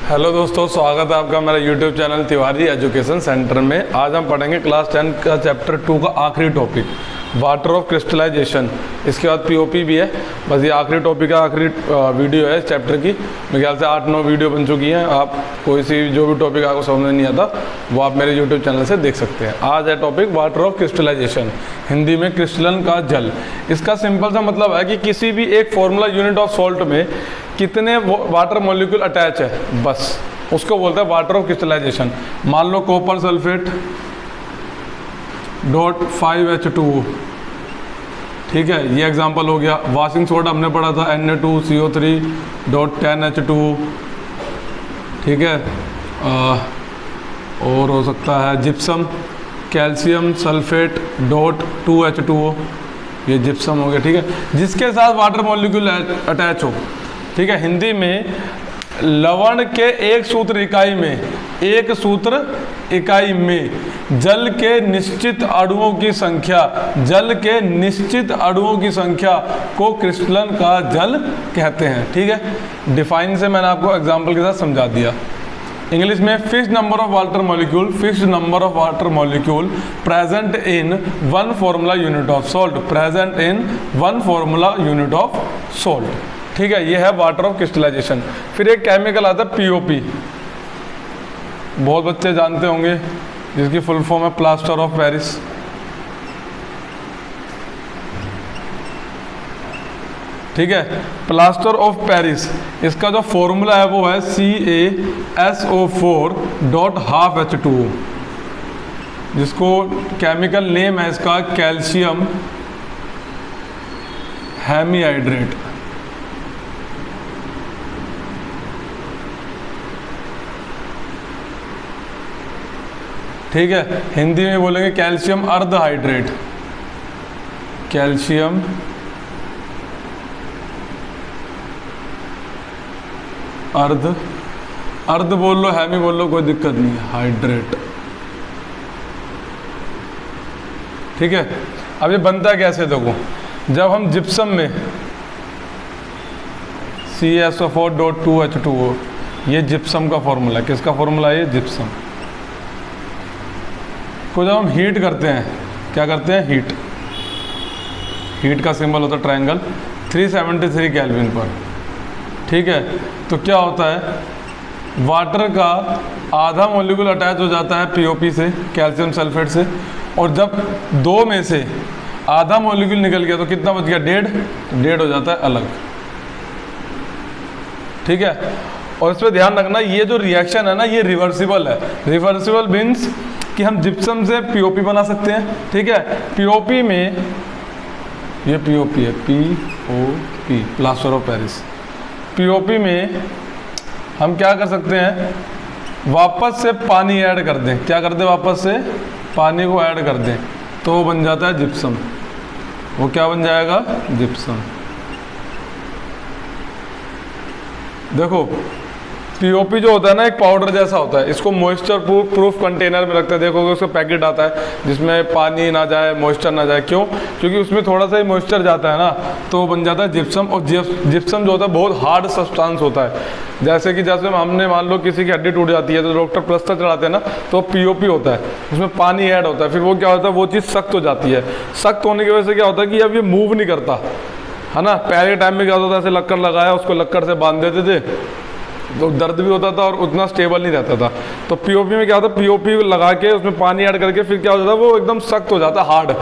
Hello दोस्तों, स्वागत है आपका मेरा YouTube channel Tiwari education centre में। आज हम पढ़ेंगे क्लास 10 का चैप्टर 2 का आखिरी टॉपिक वाटर ऑफ क्रिस्टलाइजेशन। इसके बाद पीओपी भी है। बस ये आखिरी टॉपिक का आखिरी वीडियो है इस चैप्टर की। मेरे ख्याल से 8-9 वीडियो बन चुकी हैं। आप कोई सी जो भी टॉपिक आपको समझ में नहीं आता वो आप मेरे यूट्यूब चैनल से देख सकते हैं। आज है topic water of crystallisation, Hindi में क्रिस्टलन का जल। इसका सिंपल सा मतलब है कि किसी भी एक फॉर्मूला यूनिट ऑफ सॉल्ट में कितने वाटर मॉलिक्यूल अटैच है, बस उसको बोलते हैं वाटर ऑफ क्रिस्टलाइजेशन। मान लो कॉपर सल्फेट .5H2O, ठीक है, ये एग्जांपल हो गया। वॉशिंग सोडा हमने पढ़ा था Na2CO3.10H2O, ठीक है। और हो सकता है जिप्सम, कैल्शियम सल्फेट .2H2O, ये जिप्सम हो गया, ठीक है, जिसके साथ वाटर मॉलिक्यूल अटैच हो, ठीक है। हिंदी में लवण के एक सूत्र इकाई में जल के निश्चित अणुओं की संख्या को क्रिस्टलन का जल कहते हैं, ठीक है। डिफाइन से मैंने आपको एग्जांपल के साथ समझा दिया। इंग्लिश में fixed number of water molecule present in one formula unit of salt, ठीक है। ये है वाटर ऑफ क्रिस्टलाइजेशन। फिर एक केमिकल आता है पीओपी, बहुत बच्चे जानते होंगे, जिसकी फुल फॉर्म है प्लास्टर ऑफ पेरिस। ठीक है, प्लास्टर ऑफ पेरिस, इसका जो फॉर्मूला है वो है CaSO4.12H2O, जिसको केमिकल नेम है इसका कैल्शियम हेमीहाइड्रेट। ठीक है, हिंदी में बोलेंगे कैल्शियम अर्धहाइड्रेट, कैल्शियम अर्ध बोल लो, हैमी बोल लो, कोई दिक्कत नहीं है, हाइड्रेट, ठीक है। अब ये बनता कैसे देखो, जब हम जिप्सम में CaSO4.2H2O, ये जिप्सम का फॉर्मूला, किसका फॉर्मूला है, ये जिप्सम को जब हम हीट करते हैं, क्या करते हैं, हीट का सिंबल होता है ट्रायंगल, 373 केल्विन पर, ठीक है। तो क्या होता है, वाटर का आधा मॉलिक्यूल अटैच हो जाता है पीओपी से, कैल्शियम सल्फेट से, और जब दो में से आधा मॉलिक्यूल निकल गया तो कितना बच गया, डेढ़ हो जाता है अलग, ठीक है। और इस पर ध्यान रखना, ये जो रिएक्शन है ना, ये रिवर्सिबल है। रिवर्सिबल मीन्स कि हम जिप्सम से पीओपी बना सकते हैं, ठीक है। पीओपी में, ये पीओपी है, POP plaster of Paris. POP में हम क्या कर सकते हैं, वापस से पानी ऐड कर दें, क्या कर दें, वापस से पानी को ऐड कर दें, तो वो बन जाता है जिप्सम। वो क्या बन जाएगा, जिप्सम। देखो पीओपी जो होता है ना, एक पाउडर जैसा होता है, इसको मॉइस्चर प्रूफ कंटेनर में रखते हैं। देखोगे उसका पैकेट आता है जिसमें पानी ना जाए, मॉइस्चर ना जाए। क्यों? क्योंकि उसमें थोड़ा सा ही मॉइस्चर जाता है ना, तो बन जाता है जिप्सम। और जिप्सम जो होता है बहुत हार्ड सब्सटेंस होता है। जैसे हमने मान लो किसी की हड्डी टूट जाती है तो डॉक्टर प्लास्टर चढ़ाते हैं ना, तो पीओपी होता है, उसमें पानी ऐड होता है, फिर वो क्या होता है, वो चीज़ सख्त हो जाती है। सख्त होने की वजह से क्या होता है कि अब ये मूव नहीं करता है ना। पहले टाइम में क्या होता था, ऐसे लक्कड़ लगाया, उसको लक्कड़ से बांध देते थे, तो दर्द भी होता था और उतना स्टेबल नहीं रहता था। तो पीओपी में क्या होता है, पीओपी लगा के उसमें पानी ऐड करके फिर क्या हो जाता है, वो एकदम सख्त हो जाता है, हार्ड,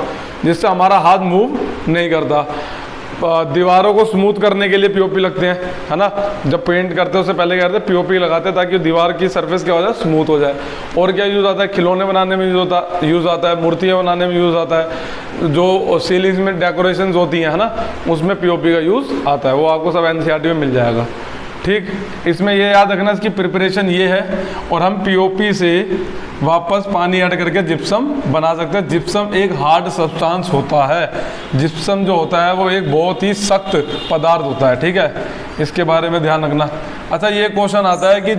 जिससे हमारा हाथ मूव नहीं करता। दीवारों को स्मूथ करने के लिए पीओपी लगते हैं, है ना। जब पेंट करते हैं उससे पहले क्या करते हैं, पीओपी लगाते हैं ताकि दीवार की सरफेस क्या हो जाए, स्मूथ हो जाए। और क्या यूज़ आता है, खिलौने बनाने में यूज़ आता है, मूर्तियाँ बनाने में यूज़ आता है, जो सीलिंग्स में डेकोरेशंस होती हैं, है ना, उसमें पीओपी का यूज़ आता है। वो आपको सब एनसीईआरटी में मिल जाएगा, ठीक। इसमें ये याद रखना, इसकी प्रिपरेशन ये है। और हम पीओपी से वापस पानी ऐड करके जिप्सम बना सकते हैं। जिप्सम एक हार्ड सब्सटेंस होता है। जिप्सम जो होता है वो एक बहुत ही सख्त पदार्थ होता है, ठीक है। इसके बारे में ध्यान रखना। अच्छा, ये क्वेश्चन आता है कि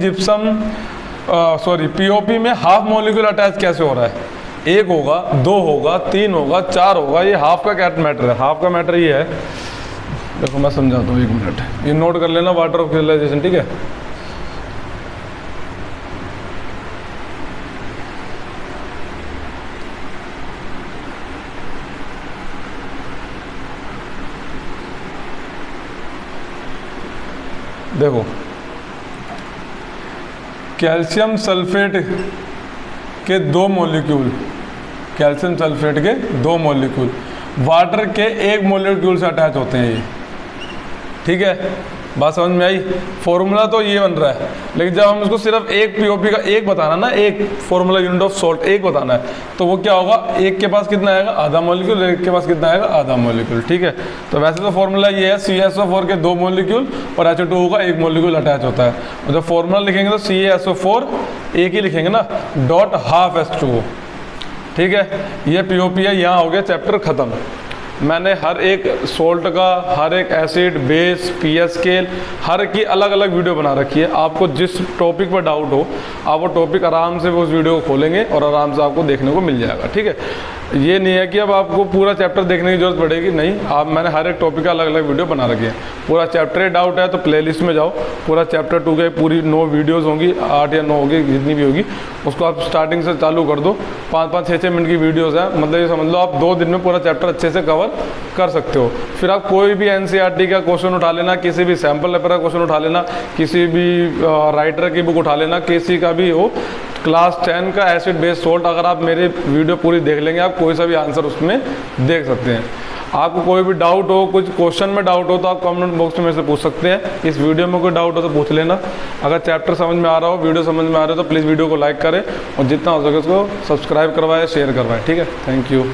पीओपी में हाफ मॉलिक्यूल अटैच कैसे हो रहा है। 1 होगा, 2 होगा, 3 होगा, 4 होगा, ये हाफ का क्या मैटर है। हाफ का मैटर ये है, देखो मैं समझाता हूँ, 1 मिनट, ये नोट कर लेना, वाटर ऑफ क्रिस्टलाइजेशन, ठीक है। देखो कैल्शियम सल्फेट के 2 मॉलिक्यूल, कैल्शियम सल्फेट के 2 मॉलिक्यूल वाटर के 1 मॉलिक्यूल से अटैच होते हैं ये, ठीक है। बात समझ में आई। फॉर्मूला तो ये बन रहा है, लेकिन जब हम इसको सिर्फ एक पीओपी का एक बताना ना, एक फॉर्मूला यूनिट ऑफ सॉल्ट एक बताना है, तो वो क्या होगा, एक के पास कितना आएगा, आधा मॉलिक्यूल, एक के पास कितना आएगा, आधा मॉलिक्यूल, ठीक है। तो वैसे तो फॉर्मूला ये है CaSO4 के 2 मॉलिक्यूल और H2O का 1 मॉलिक्यूल अटैच होता है। और जब फॉर्मूला लिखेंगे तो CaSO4 एक ही लिखेंगे ना, डॉट हाफ H2O, ठीक है। ये पीओपी है, यहाँ हो गया चैप्टर खत्म। मैंने हर एक सोल्ट का, हर एक एसिड, बेस, पीएच स्केल, हर की अलग अलग वीडियो बना रखी है। आपको जिस टॉपिक पर डाउट हो, आप वो टॉपिक आराम से उस वीडियो को खोलेंगे और आराम से आपको देखने को मिल जाएगा, ठीक है। ये नहीं है कि अब आपको पूरा चैप्टर देखने की जरूरत पड़ेगी, नहीं, आप मैंने हर एक टॉपिक का अलग अलग वीडियो बना रखी है। पूरा चैप्टर डाउट है तो प्लेलिस्ट में जाओ, पूरा चैप्टर 2 के पूरी 9 वीडियोज़ होंगी, 8 या 9 होगी, जितनी भी होगी, उसको आप स्टार्टिंग से चालू कर दो। 5-5, 6-6 मिनट की वीडियोज़ है, मतलब ये समझ लो आप 2 दिन में पूरा चैप्टर अच्छे से कवर कर सकते हो। फिर आप कोई भी NCERT का क्वेश्चन उठा लेना, किसी भी सैम्पल पेपर का क्वेश्चन उठा लेना, किसी भी राइटर की बुक उठा लेना, किसी का भी हो, क्लास 10 का एसिड बेस सोल्ट, अगर आप मेरे वीडियो पूरी देख लेंगे, आप कोई सा भी आंसर उसमें देख सकते हैं। आपको कोई भी डाउट हो, कुछ क्वेश्चन में डाउट हो, तो आप कमेंट बॉक्स में से पूछ सकते हैं। इस वीडियो में कोई डाउट हो तो पूछ लेना। अगर चैप्टर समझ में आ रहा हो, वीडियो समझ में आ रहा हो, तो प्लीज़ वीडियो को लाइक करें और जितना हो सके उसको सब्सक्राइब करवाएं, शेयर करवाएं, ठीक है। Thank you.